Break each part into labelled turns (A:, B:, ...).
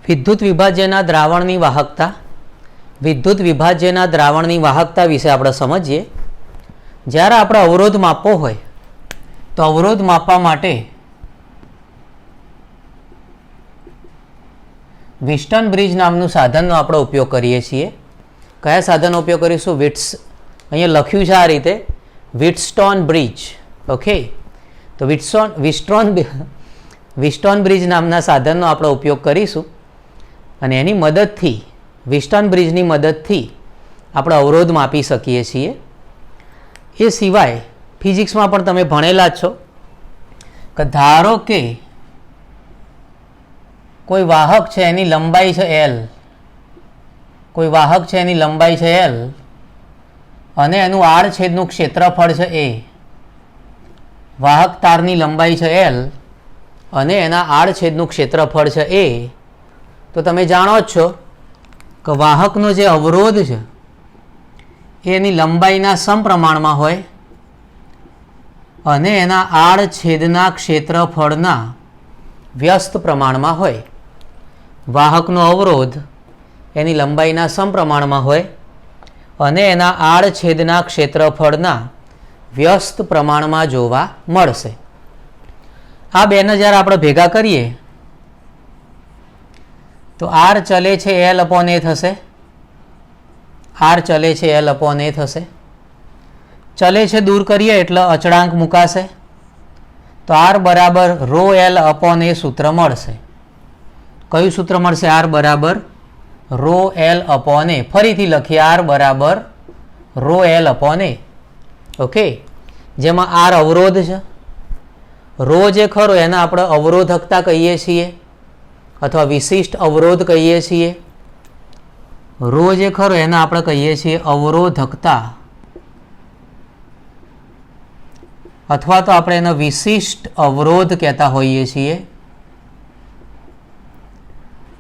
A: વિદ્યુત વિભાજ્યના દ્રાવણની વાહકતા. વિદ્યુત વિભાજ્યના દ્રાવણની વાહકતા વિશે આપણે સમજીએ. જ્યારે આપણે અવરોધ માપવો હોય તો અવરોધ માપવા માટે વિસ્ટન બ્રિજ નામનું સાધનનો આપણે ઉપયોગ કરીએ છીએ. કયા સાધનનો ઉપયોગ કરીશું? અહીંયા લખ્યું છે આ રીતે, વિટસ્ટોન બ્રિજ. ઓકે, તો વિસ્ટોન બ્રિજ નામના સાધનનો આપણે ઉપયોગ કરીશું અને એની મદદથી, વિસ્ટોન બ્રિજની મદદથી આપણે અવરોધ માપી શકીએ છીએ. એ સિવાય ફિઝિક્સમાં પણ તમે ભણેલા જ છો કે ધારો કે કોઈ વાહક છે, એની લંબાઈ છે L, કોઈ વાહક છે એની લંબાઈ છે L અને એનું આડછેદનું ક્ષેત્રફળ છે A. વાહક તારની લંબાઈ છે L અને એના આડછેદનું ક્ષેત્રફળ છે A. તો તમે જાણો જ છો કે વાહકનો જે અવરોધ છે એની લંબાઈના સમપ્રમાણમાં હોય અને એના આડછેદના ક્ષેત્રફળના વ્યસ્ત પ્રમાણમાં હોય. વાહકનો અવરોધ એની લંબાઈના સમપ્રમાણમાં હોય અને એના આડછેદના ક્ષેત્રફળના વ્યસ્ત પ્રમાણમાં જોવા મળશે. આ બેને જ્યારે આપણે ભેગા કરીએ તો R ચલે છે L/A થશે. R ચલે છે L/A થશે. ચલે છે દૂર કરીએ એટલે અચળાંક મુકાશે તો R બરાબર ρL/A સૂત્ર મળશે. કયું સૂત્ર મળશે? R બરાબર ρL/A. ફરીથી લખીએ, R બરાબર ρL/A. ઓકે, જેમાં R અવરોધ છે, રો જે ખરો એને આપણે અવરોધકતા કહીએ છીએ અથવા વિશિષ્ટ અવરોધ કહીએ છીએ. રો જે ખરો એને આપણે કહીએ છીએ અવરોધકતા અથવા તો આપણે એનો વિશિષ્ટ અવરોધ કહેતા હોઈએ છીએ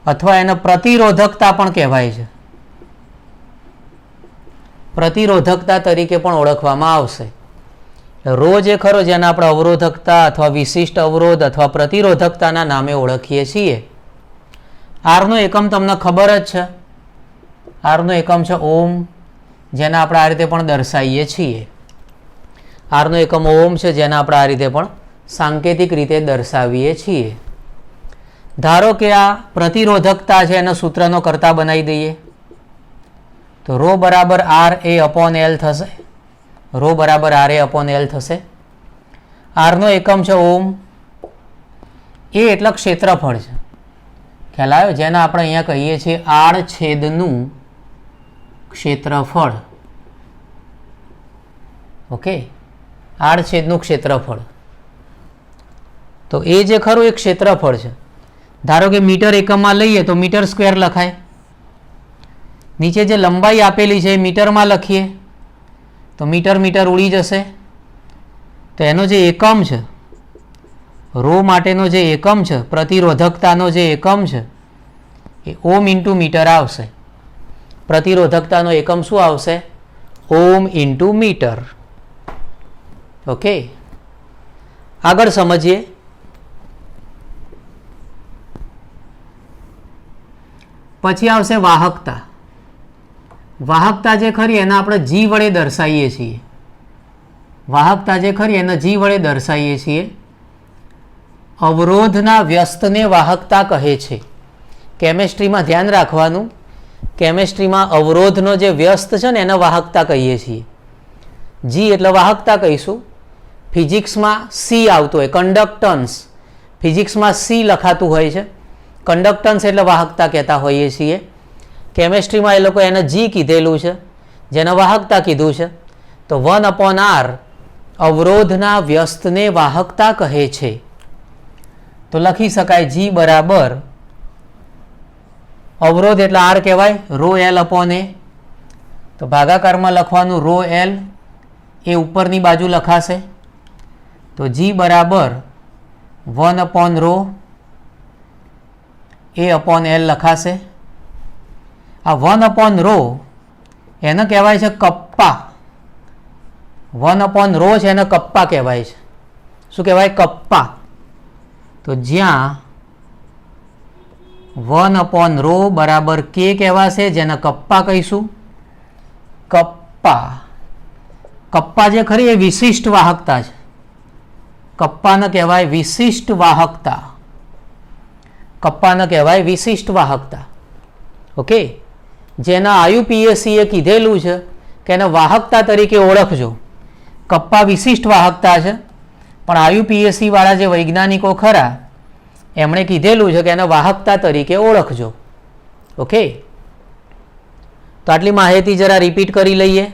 A: અથવા એને પ્રતિરોધકતા પણ કહેવાય છે. પ્રતિરોધકતા તરીકે પણ ઓળખવામાં આવશે. રો જે ખરો જેને આપણે અવરોધકતા અથવા વિશિષ્ટ અવરોધ અથવા પ્રતિરોધકતાના નામે ઓળખીએ છીએ. આરનો એકમ તમને ખબર જ છે. આરનો એકમ છે ઓમ, જેને આપણે આ રીતે પણ દર્શાવીએ છીએ. આરનો એકમ ઓમ છે, જેને આપણે આ રીતે પણ સાંકેતિક રીતે દર્શાવીએ છીએ. ધારો કે આ પ્રતિરોધકતા છે, એના સૂત્રનો કરતા બનાવી દઈએ તો રો બરાબર RA/L થશે. રો બરાબર RA/L થશે. આરનો એકમ છે ઓમ. એ એટલે ક્ષેત્રફળ છે, ખ્યાલ આવ્યો? જેને આપણે અહીંયા કહીએ છીએ આડછેદનું ક્ષેત્રફળ. ઓકે, આડછેદનું ક્ષેત્રફળ. તો એ જે ખરું એ ક્ષેત્રફળ છે. ધારો કે મીટર એકમમાં લઈએ તો મીટર સ્ક્વેર લખાય. નીચે જે લંબાઈ આપેલી છે એ મીટરમાં લખીએ તો મીટર મીટર ઉડી જશે. તો એનો જે એકમ છે, રો માટેનો જે એકમ છે, પ્રતિરોધકતાનો જે એકમ છે એ ઓમ ઇન્ટુ મીટર આવશે. પ્રતિરોધકતાનો એકમ શું આવશે? ઓમ ઇન્ટુ મીટર. ઓકે, આગળ સમજીએ. પછી આવશે વાહકતા. વાહકતા જે ખરી એને આપણે G વડે દર્શાવીએ છીએ. વાહકતા જે ખરી એને G વડે દર્શાવીએ છીએ. અવરોધના વ્યસ્તને વાહકતા કહે છે. કેમેસ્ટ્રીમાં ધ્યાન રાખવાનું, કેમેસ્ટ્રીમાં અવરોધનો જે વ્યસ્ત છે ને એને વાહકતા કહીએ છીએ. G એટલે વાહકતા કહીશું. ફિઝિક્સમાં C આવતું હોય, કન્ડક્ટન્સ. ફિઝિક્સમાં C લખાતું હોય છે. કન્ડક્ટન્સ એટલે વાહકતા કહેતા હોઈએ છીએ. કેમેસ્ટ્રીમાં એ લોકો એને G કીધેલું છે, જેને વાહકતા કીધું છે. તો 1/R અવરોધના વ્યસ્તને વાહકતા કહે છે. તો લખી શકાય G બરાબર, અવરોધ એટલે R કહેવાય, ρL/A. તો ભાગાકારમાં લખવાનું ρL, એ ઉપરની બાજુ લખાશે. તો G બરાબર 1/ρ A/L લખાશે. આ 1/ρ એને કહેવાય છે કપ્પા. 1/ρ છે એને કપ્પા કહેવાય છે. શું કહેવાય? કપ્પા. તો જ્યાં 1/ρ બરાબર k કહેવાશે, જેને કપ્પા કહીશું. કપ્પા જે ખરી એ વિશિષ્ટ વાહકતા છે. કપ્પાને કહેવાય વિશિષ્ટ વાહકતા. કપ્પાને કહેવાય વિશિષ્ટ વાહકતા. ઓકે, જેના IUPAC એ કીધેલું છે કે એને વાહકતા તરીકે ઓળખજો. કપ્પા વિશિષ્ટ વાહકતા છે, પણ IUPAC વાળા જે વૈજ્ઞાનિકો ખરા એમણે કીધેલું છે કે એને વાહકતા તરીકે ઓળખજો. ઓકે, તો આટલી માહિતી જરા રિપીટ કરી લઈએ.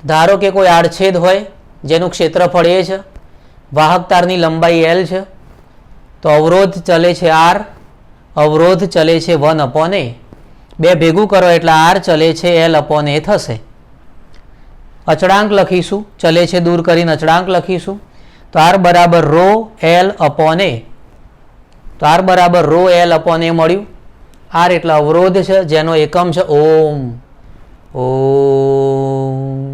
A: ધારો કે કોઈ આડછેદ હોય જેનું ક્ષેત્રફળ એ છે, વાહકતારની લંબાઈ L છે, તો અવરોધ ચલે છે R, અવરોધ ચલે છે 1/a. બે ભેગું કરો એટલે R ચલે છે L/a થશે. અચળાંક લખીશું, ચલે છે દૂર કરીને અચળાંક લખીશું, તો R બરાબર ρ L/a. તો R બરાબર ρ L/a મળ્યું. R એટલે અવરોધ છે જેનો એકમ છે ઓમ. ઓમ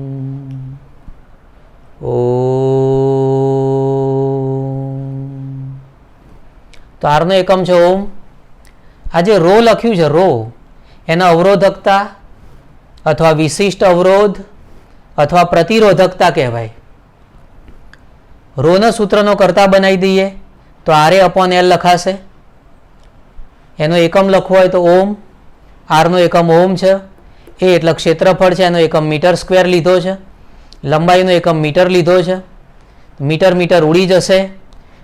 A: તો R નો એકમ છે ઓમ. આ જે ρ લખ્યું છે ρ, એના અવરોધકતા અથવા વિશિષ્ટ અવરોધ અથવા પ્રતિરોધકતા કહેવાય. ρના સૂત્રનો કરતા બનાવી દઈએ તો RA/L લખાશે. એનો એકમ લખવો હોય તો ઓમ. આરનો એકમ ઓમ છે. એ એટલે ક્ષેત્રફળ છે, એનો એકમ મીટર સ્ક્વેર લીધો છે. લંબાઈનો એકમ મીટર લીધો છે. મીટર મીટર ઉડી જશે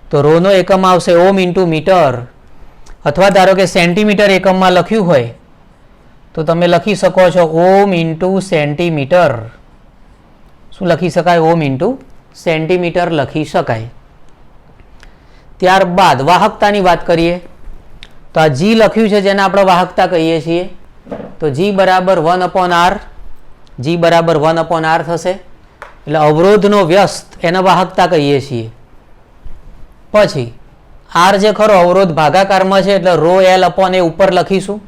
A: તો ρનો એકમ આવશે ઓમ ઇન્ટુ મીટર. અથવા ધારો કે સેન્ટીમીટર એકમમાં લખ્યું હોય તો તમે લખી શકો છો ઓમ ઇન્ટુ સેન્ટીમીટર. શું લખી શકાય? ઓમ ઇન્ટુ સેન્ટીમીટર લખી શકાય. ત્યારબાદ વાહકતાની વાત કરીએ તો આ જી લખ્યું છે જેને આપણે વાહકતા કહીએ છીએ, તો જી બરાબર 1/r. જી બરાબર 1/r થશે. એટલે અવરોધનો વ્યસ્ત એને વાહકતા કહીએ છીએ. પછી આર જે ખરો અવરોધ ભાગાકારમાં છે એટલે ρ L/a ઉપર લખીશું.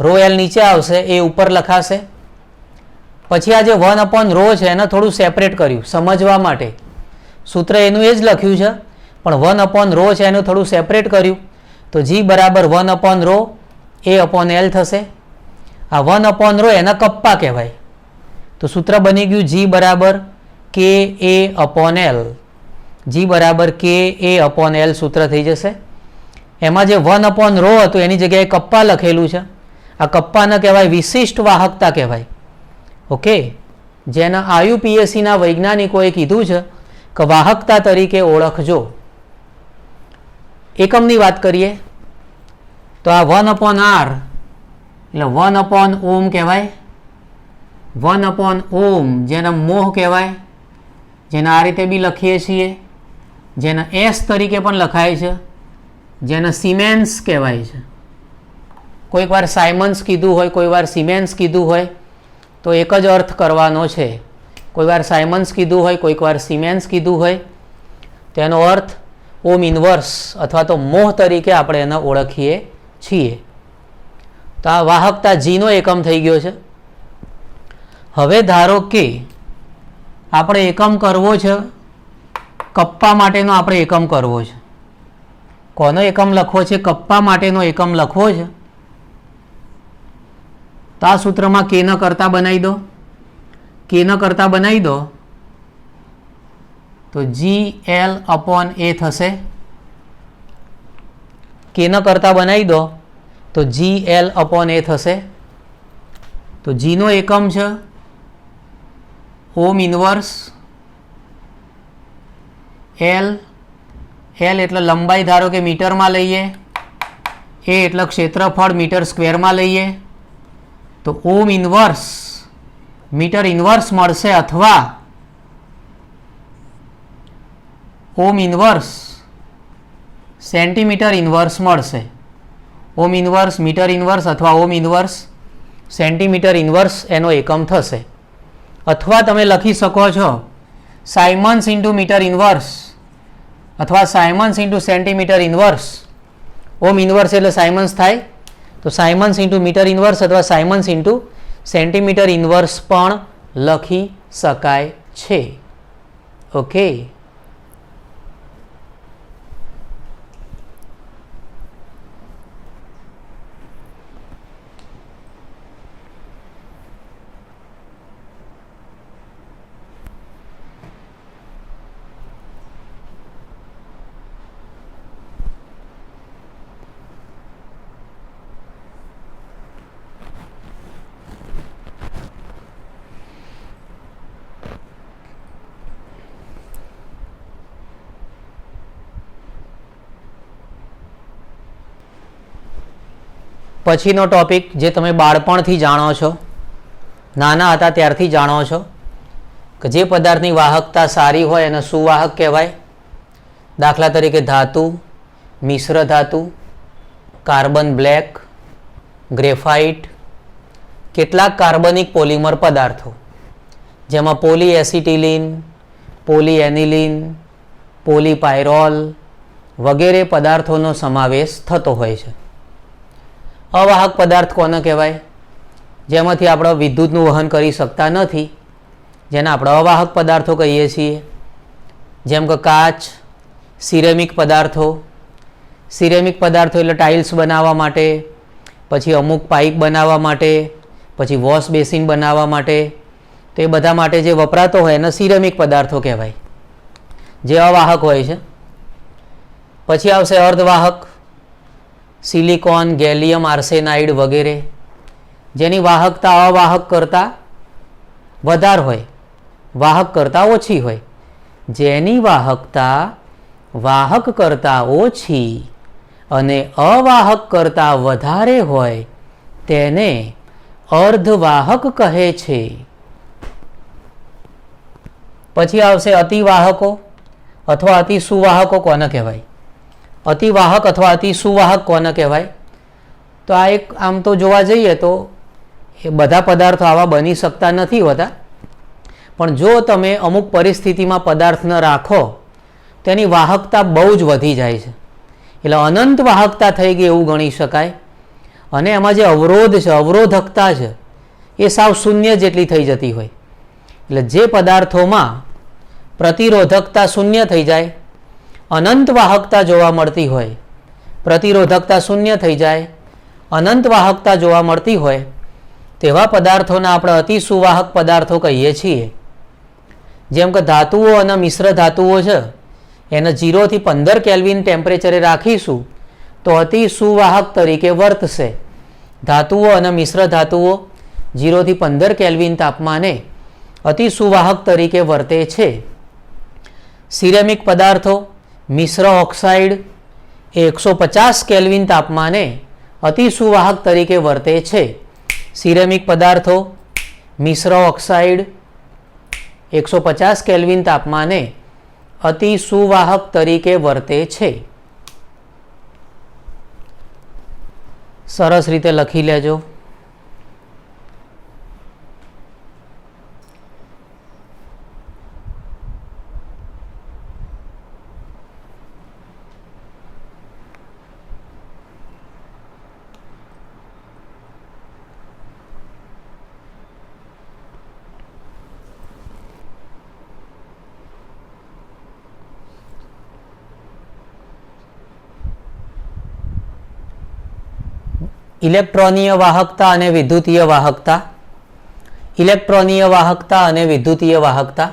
A: ρ L નીચે આવશે, એ ઉપર લખાશે. પછી આ જે 1/ρ છે એને થોડું સેપરેટ કર્યું સમજવા માટે. સૂત્ર એનું એ જ લખ્યું છે, પણ 1/ρ છે એનું થોડું સેપરેટ કર્યું. તો જી બરાબર 1/ρ A/L થશે. આ 1/ρ એના કપ્પા કહેવાય. તો સૂત્ર બની ગયું જી બરાબર KA/L. જી બરાબર KA/L સૂત્ર થઈ જશે. એમાં જે 1/ρ હતું એની જગ્યાએ કપ્પા લખેલું છે. આ કપ્પાને કહેવાય વિશિષ્ટ વાહકતા કહેવાય. ઓકે, જેના IUPACના વૈજ્ઞાનિકોએ કીધું છે કે વાહકતા તરીકે ઓળખજો. એકમની વાત કરીએ તો આ 1/r એટલે 1/ઓમ કહેવાય. 1/ઓમ જેને મોહ કહેવાય, જેને આ રીતે બી લખીએ છીએ, જેને S તરીકે પણ લખાય છે, જેને સિમેન્સ કહેવાય છે. કોઈક વાર સાયમન્સ કીધું હોય, કોઈ વાર સિમેન્સ કીધું હોય, તો એક જ અર્થ કરવાનો છે. કોઈ વાર સાયમન્સ કીધું હોય, કોઈક વાર સિમેન્સ કીધું હોય, તેનો અર્થ ઓમ ઇન્વર્સ અથવા તો મોહ તરીકે આપણે એને ઓળખીએ છીએ. તો આ વાહકતા જીનો એકમ થઈ ગયો છે. હવે ધારો કે આપણે એકમ કરવો છે, કપ્પા માટેનો આપણે એકમ કરવો છે. કોનો એકમ લખવો છે? કપ્પા માટેનો એકમ લખવો છે. તો આ સૂત્રમાં કે ન કરતા બનાવી દો. કે ન કરતા બનાવી દો તો GL/a થશે. કે ન કરતા બનાવી દો તો GL/a થશે. તો જીનો એકમ છે ઓમ ઇન્વર્સ. L એટલે લંબાઈ ધારો કે મીટરમાં લઈએ, એ એટલે ક્ષેત્રફળ મીટર સ્ક્વેરમાં લઈએ, તો ઓમ ઇન્વર્સ મીટર ઇન્વર્સ મળશે, અથવા ઓમ ઇન્વર્સ સેન્ટીમીટર ઇન્વર્સ મળશે. ઓમ ઇન્વર્સ મીટર ઇન્વર્સ અથવા ઓમ ઇન્વર્સ સેન્ટીમીટર ઇન્વર્સ એનો એકમ થશે. અથવા તમે લખી શકો છો સાયમન્સ ઇન્ટુ મીટર ઇન્વર્સ અથવા સાયમન્સ ઇન્ટુ સેન્ટીમીટર ઇન્વર્સ. ઓમ ઇન્વર્સ એટલે સાયમન્સ થાય, તો સાયમન્સ ઇન્ટુ મીટર ઇન્વર્સ અથવા સાયમન્સ ઇન્ટુ સેન્ટીમીટર ઇન્વર્સ પણ લખી શકાય છે. ઓકે, પછીનો ટોપિક જે તમે બાળપણથી જાણો છો, નાના હતા ત્યારથી જાણો છો કે જે પદાર્થની વાહકતા સારી હોય એને સુવાહક કહેવાય. દાખલા તરીકે ધાતુ, મિશ્ર ધાતુ, કાર્બન બ્લેક, ગ્રેફાઇટ, કેટલાક કાર્બનિક પોલિમર પદાર્થો જેમાં પોલીએસિટિલિન, પોલીએનિલિન, પોલીપાયરોલ વગેરે પદાર્થોનો સમાવેશ થતો હોય છે. અવાહક પદાર્થ કોને કહેવાય? જેમાંથી આપણે વિદ્યુતનું વહન કરી શકતા નથી, જેને આપણે અવાહક પદાર્થો કહીએ છીએ. જેમ કે કાચ, સિરેમિક પદાર્થો. સિરેમિક પદાર્થો એટલે ટાઇલ્સ બનાવવા માટે, પછી અમુક પાઇપ બનાવવા માટે, પછી વોશ બેસિન બનાવવા માટે, તો એ બધા માટે જે વપરાતો હોય એને સિરેમિક પદાર્થો કહેવાય, જે અવાહક હોય છે. પછી આવશે અર્ધવાહક, સિલિકોન, ગેલિયમ આર્સેનાઇડ વગેરે, જેની વાહકતા અવાહક કરતાં વધારે હોય, વાહક કરતાં ઓછી હોય. જેની વાહકતા વાહક કરતાં ઓછી અને અવાહક કરતાં વધારે હોય તેને અર્ધવાહક કહે છે. પછી આવશે અતિવાહકો અથવા અતિ સુવાહકો કોને કહેવાય? અતિવાહક અથવા અતિ સુવાહક કોને કહેવાય? તો આ એક આમ તો જોવા જઈએ તો એ બધા પદાર્થો આવા બની શકતા નથી હોતા, પણ જો તમે અમુક પરિસ્થિતિમાં પદાર્થ ન રાખો તેની વાહકતા બહુ જ વધી જાય છે, એટલે અનંત વાહકતા થઈ ગઈ એવું ગણી શકાય. અને એમાં જે અવરોધ છે, અવરોધકતા છે, એ સાવ શૂન્ય જેટલી થઈ જતી હોય. એટલે જે પદાર્થોમાં પ્રતિરોધકતા શૂન્ય થઈ જાય, અનંત વાહકતા જોવા મળતી હોય, પ્રતિરોધકતા શૂન્ય થઈ જાય, અનંત વાહકતા જોવા મળતી હોય, તેવા પદાર્થોને આપણે અતિ સુવાહક પદાર્થો કહીએ છીએ. જેમ કે ધાતુઓ અને મિશ્ર ધાતુઓ છે, એને 0 થી 15 કેલ્વિન ટેમ્પરેચરે રાખીશું તો અતિ સુવાહક તરીકે વર્તશે. ધાતુઓ અને મિશ્ર ધાતુઓ 0 થી 15 કેલ્વિન તાપમાને અતિ સુવાહક તરીકે વર્તે છે. સિરેમિક પદાર્થો, મિશ્ર ઓક્સાઇડ એ 150 કેલ્વિન તાપમાને અતિ સુવાહક તરીકે વર્તે છે. સિરેમિક પદાર્થો, મિશ્ર ઓક્સાઇડ 150 કેલ્વિન તાપમાને અતિ સુવાહક તરીકે વર્તે છે. સરસ રીતે લખી લેજો. ઇલેક્ટ્રોનીય વાહકતા અને વિદ્યુતીય વાહકતા. ઇલેક્ટ્રોનીય વાહકતા અને વિદ્યુતીય વાહકતા.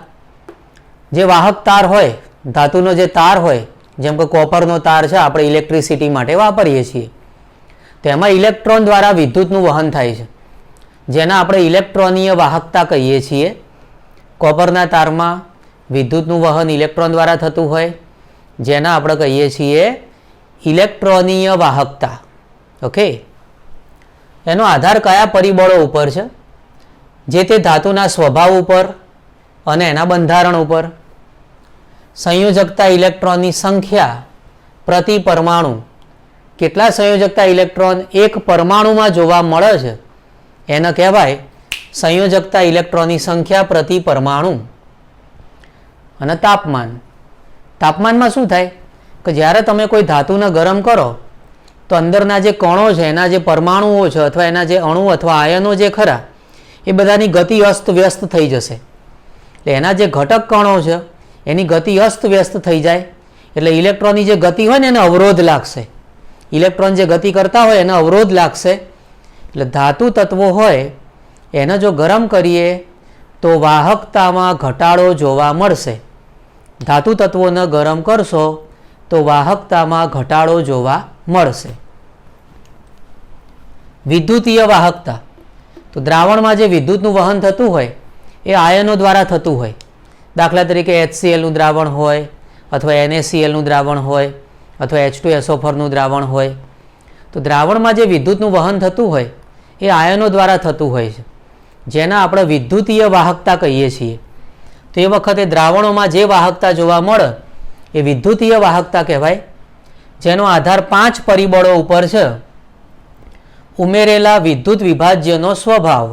A: જે વાહક તાર હોય, ધાતુનો જે તાર હોય, જેમ કે કોપરનો તાર છે, આપણે ઇલેક્ટ્રિસિટી માટે વાપરીએ છીએ, તેમાં ઇલેક્ટ્રોન દ્વારા વિદ્યુતનું વહન થાય છે, જેને આપણે ઇલેક્ટ્રોનીય વાહકતા કહીએ છીએ. કોપરના તારમાં વિદ્યુતનું વહન ઇલેક્ટ્રોન દ્વારા થતું હોય, જેને આપણે કહીએ છીએ ઇલેક્ટ્રોનીય વાહકતા. ઓકે, એનો આધાર કયા પરિબળો ઉપર છે? જે તે ધાતુના સ્વભાવ ઉપર અને એના બંધારણ ઉપર. સંયોજકતા ઇલેક્ટ્રોનની સંખ્યા પ્રતિ પરમાણુ. કેટલા સંયોજકતા ઇલેક્ટ્રોન એક પરમાણુમાં જોવા મળે છે એને કહેવાય સંયોજકતા ઇલેક્ટ્રોનની સંખ્યા પ્રતિ પરમાણુ. અને તાપમાન. તાપમાનમાં શું થાય કે જ્યારે તમે કોઈ ધાતુને ગરમ કરો તો અંદરના જે કણો છે, એના જે પરમાણુઓ છે અથવા એના જે અણુ અથવા આયનો જે ખરા, એ બધાની ગતિ અસ્ત વ્યસ્ત થઈ જશે. એટલે એના જે ઘટક કણો છે એની ગતિ અસ્ત વ્યસ્ત થઈ જાય, એટલે ઇલેક્ટ્રોનની જે ગતિ હોય ને એને અવરોધ લાગશે. ઇલેક્ટ્રોન જે ગતિ કરતા હોય એને અવરોધ લાગશે. એટલે ધાતુ તત્વો હોય એને જો ગરમ કરીએ તો વાહકતામાં ઘટાડો જોવા મળશે. ધાતુ તત્વોને ગરમ કરશો તો વાહકતામાં ઘટાડો જોવા મળશે. વિદ્યુતીય વાહકતા. તો દ્રાવણમાં જે વિદ્યુતનું વહન થતું હોય એ આયનો દ્વારા થતું હોય. દાખલા તરીકે HClનું દ્રાવણ હોય અથવા NaClનું દ્રાવણ હોય અથવા H2SO4નું દ્રાવણ હોય, તો દ્રાવણમાં જે વિદ્યુતનું વહન થતું હોય એ આયનો દ્વારા થતું હોય છે, જેના આપણે વિદ્યુતીય વાહકતા કહીએ છીએ. તો એ વખતે દ્રાવણોમાં જે વાહકતા જોવા મળે એ વિદ્યુતીય વાહકતા કહેવાય, જેનો આધાર 5 પરિબળો ઉપર છે. ઉમેરેલા વિદ્યુત વિભાજ્યનો સ્વભાવ,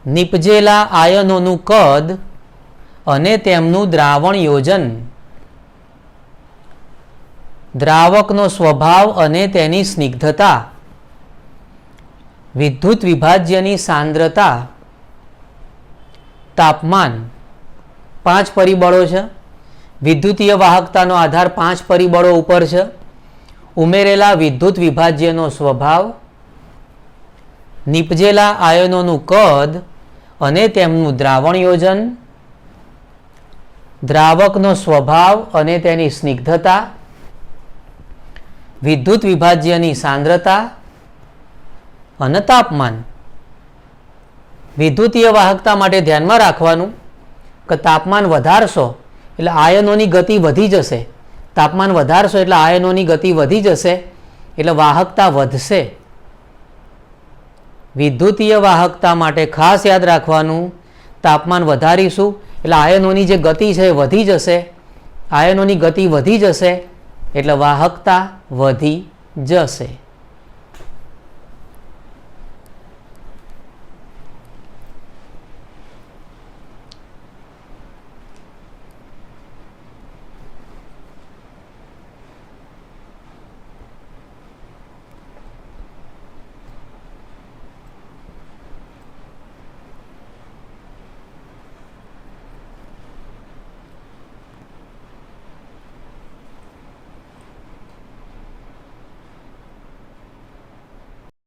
A: નીપજેલા આયનોનું કદ અને તેમનું દ્રાવણ યોજન, દ્રાવકનો સ્વભાવ અને તેની સ્નિગ્ધતા, વિદ્યુત વિભાજ્યની સાંદ્રતા, તાપમાન. 5 પરિબળો છે. વિદ્યુતીય વાહકતાનો આધાર 5 પરિબળો ઉપર છે. ઉમેરેલા વિદ્યુત વિભાજ્યનો સ્વભાવ, નીપજેલા આયનોનું કદ અને તેમનું દ્રાવણ યોજન, દ્રાવકનો સ્વભાવ અને તેની સ્નિગ્ધતા, વિદ્યુત વિભાજ્યની સાંદ્રતા અને તાપમાન. વિદ્યુતીય વાહકતા માટે ધ્યાનમાં રાખવાનું કે તાપમાન વધારશો એટલે આયનોની ગતિ વધી જશે. તાપમાન વધારશો એટલે આયનોની ગતિ વધી જશે, એટલે વાહકતા વધશે. વિદ્યુતીય વાહકતા માટે ખાસ યાદ રાખવાનું, તાપમાન વધારીશું એટલે આયનોની જે ગતિ છે એ વધી જશે. આયનોની ગતિ વધી જશે એટલે વાહકતા વધી જશે.